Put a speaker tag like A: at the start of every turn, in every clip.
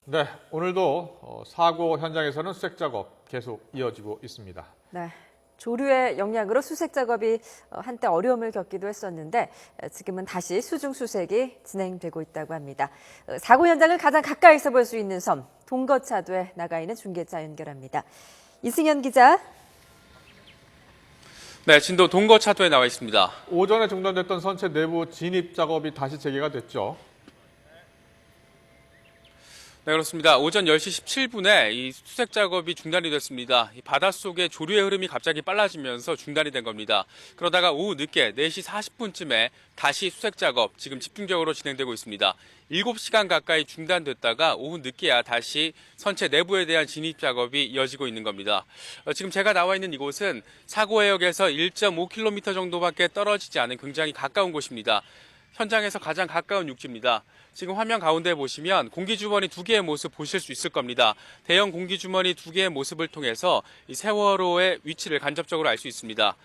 A: 네, 오늘도 사고 현장에서는 수색 작업 계속 이어지고 있습니다.
B: 네, 조류의 영향으로 수색 작업이 한때 어려움을 겪기도 했었는데 지금은 다시 수중 수색이 진행되고 있다고 합니다. 사고 현장을 가장 가까이서 볼 수 있는 섬 동거차도에 나가 있는 중계자 연결합니다. 이승현 기자.
C: 네, 진도 동거차도에 나와 있습니다.
A: 오전에 중단됐던 선체 내부 진입 작업이 다시 재개가 됐죠.
C: 네, 그렇습니다. 오전 10시 17분에 이 수색 작업이 중단이 됐습니다. 이 바닷속에 조류의 흐름이 갑자기 빨라지면서 중단이 된 겁니다. 그러다가 오후 늦게 4시 40분쯤에 다시 수색 작업 지금 집중적으로 진행되고 있습니다. 7시간 가까이 중단됐다가 오후 늦게야 다시 선체 내부에 대한 진입 작업이 이어지고 있는 겁니다. 지금 제가 나와 있는 이곳은 사고 해역에서 1.5km 정도밖에 떨어지지 않은 굉장히 가까운 곳입니다. 현장에서 가장 가까운 육지입니다. 지금 화면 가운데 보시면 공기주머니 2개의 모습 보실 수 있을 겁니다. 대형 공기주머니 2개의 모습을 통해서 이 세월호의 위치를 간접적으로 알 수 있습니다.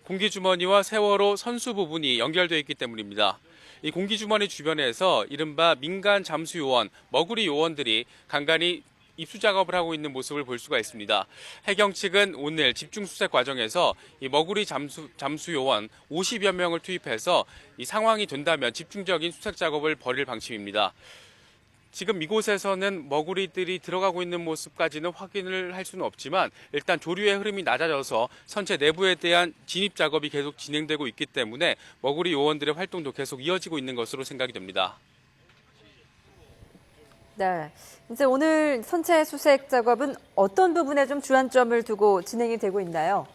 C: 공기주머니와 세월호 선수 부분이 연결되어 있기 때문입니다. 이 공기주머니 주변에서 이른바 민간 잠수 요원, 머구리 요원들이 간간히 입수 작업을 하고 있는 모습을 볼 수가 있습니다. 해경 측은 오늘 집중 수색 과정에서 이 머구리 잠수 요원 50여 명을 투입해서 이 상황이 된다면 집중적인 수색 작업을 벌일 방침입니다. 지금 이곳에서는 머구리들이 들어가고 있는 모습까지는 확인을 할 수는 없지만 일단 조류의 흐름이 낮아져서 선체 내부에 대한 진입 작업이 계속 진행되고 있기 때문에 머구리 요원들의 활동도 계속 이어지고 있는 것으로 생각이 됩니다.
B: 네, 이제 오늘 선체 수색 작업은 어떤 부분에 좀 주안점을 두고 진행이 되고 있나요?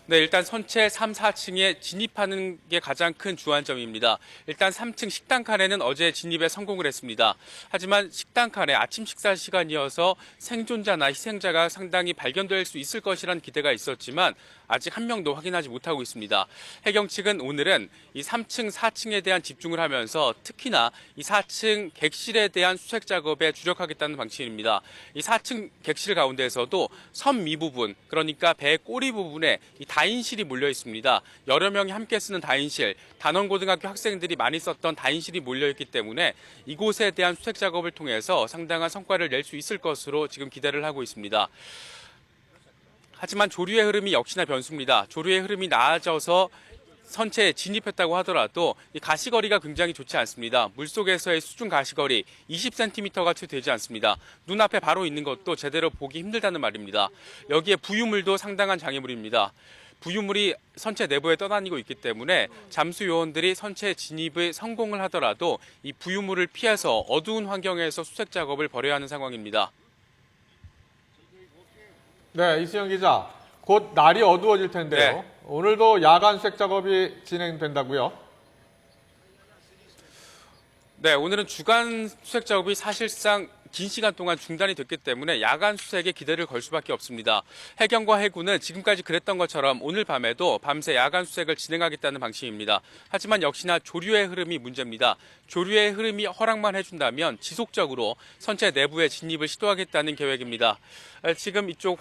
C: 네, 일단 선체 3, 4층에 진입하는 게 가장 큰 주안점입니다. 일단 3층 식당 칸에는 어제 진입에 성공을 했습니다. 하지만 식당 칸에 아침 식사 시간이어서 생존자나 희생자가 상당히 발견될 수 있을 것이라는 기대가 있었지만 아직 한 명도 확인하지 못하고 있습니다. 해경 측은 오늘은 이 3층, 4층에 대한 집중을 하면서 특히나 이 4층 객실에 대한 수색 작업에 주력하겠다는 방침입니다. 이 4층 객실 가운데에서도 섬 미부분, 그러니까 배 꼬리 부분에 이 다인실이 몰려 있습니다. 여러 명이 함께 쓰는 다인실, 단원고등학교 학생들이 많이 썼던 다인실이 몰려 있기 때문에 이곳에 대한 수색 작업을 통해서 상당한 성과를 낼 수 있을 것으로 지금 기대를 하고 있습니다. 하지만 조류의 흐름이 역시나 변수입니다. 조류의 흐름이 나아져서 선체에 진입했다고 하더라도 이 가시거리가 굉장히 좋지 않습니다. 물속에서의 수중 가시거리 20cm가 채 되지 않습니다. 눈앞에 바로 있는 것도 제대로 보기 힘들다는 말입니다. 여기에 부유물도 상당한 장애물입니다. 부유물이 선체 내부에 떠다니고 있기 때문에 잠수 요원들이 선체 진입에 성공을 하더라도 이 부유물을 피해서 어두운 환경에서 수색 작업을 벌여야 하는 상황입니다.
A: 네, 이승현 기자. 곧 날이 어두워질 텐데요.
C: 네.
A: 오늘도 야간 수색 작업이 진행된다고요?
C: 네, 오늘은 주간 수색 작업이 사실상 긴 시간 동안 중단이 됐기 때문에 야간 수색에 기대를 걸 수밖에 없습니다. 해경과 해군은 지금까지 그랬던 것처럼 오늘 밤에도 밤새 야간 수색을 진행하겠다는 방침입니다. 하지만 역시나 조류의 흐름이 문제입니다. 조류의 흐름이 허락만 해준다면 지속적으로 선체 내부에 진입을 시도하겠다는 계획입니다. 지금 이쪽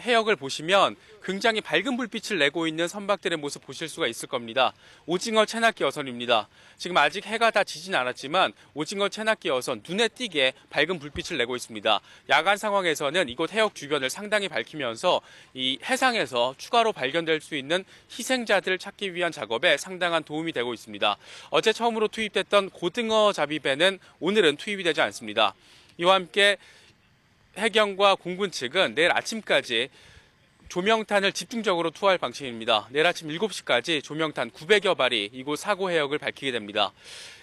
C: 해역을 보시면 굉장히 밝은 불빛을 내고 있는 선박들의 모습 보실 수가 있을 겁니다. 오징어 채낚기 어선입니다. 지금 아직 해가 다 지진 않았지만 오징어 채낚기 어선 눈에 띄게 밝은 불빛을 내고 있습니다. 야간 상황에서는 이곳 해역 주변을 상당히 밝히면서 이 해상에서 추가로 발견될 수 있는 희생자들을 찾기 위한 작업에 상당한 도움이 되고 있습니다. 어제 처음으로 투입됐던 고등어 잡이배는 오늘은 투입이 되지 않습니다. 이와 함께 해경과 공군 측은 내일 아침까지 조명탄을 집중적으로 투하할 방침입니다. 내일 아침 7시까지 조명탄 900여 발이 이곳 사고 해역을 밝히게 됩니다.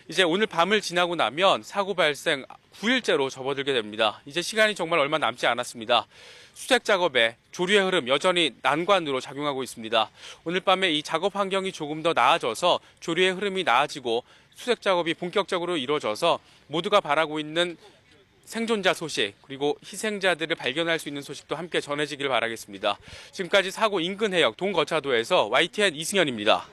C: 이제 오늘 밤을 지나고 나면 사고 발생 9일째로 접어들게 됩니다. 이제 시간이 정말 얼마 남지 않았습니다. 수색 작업에 조류의 흐름 여전히 난관으로 작용하고 있습니다. 오늘 밤에 이 작업 환경이 조금 더 나아져서 조류의 흐름이 나아지고 수색 작업이 본격적으로 이루어져서 모두가 바라고 있는 생존자 소식 그리고 희생자들을 발견할 수 있는 소식도 함께 전해지길 바라겠습니다. 지금까지 사고 인근 해역 동거차도에서 YTN 이승현입니다.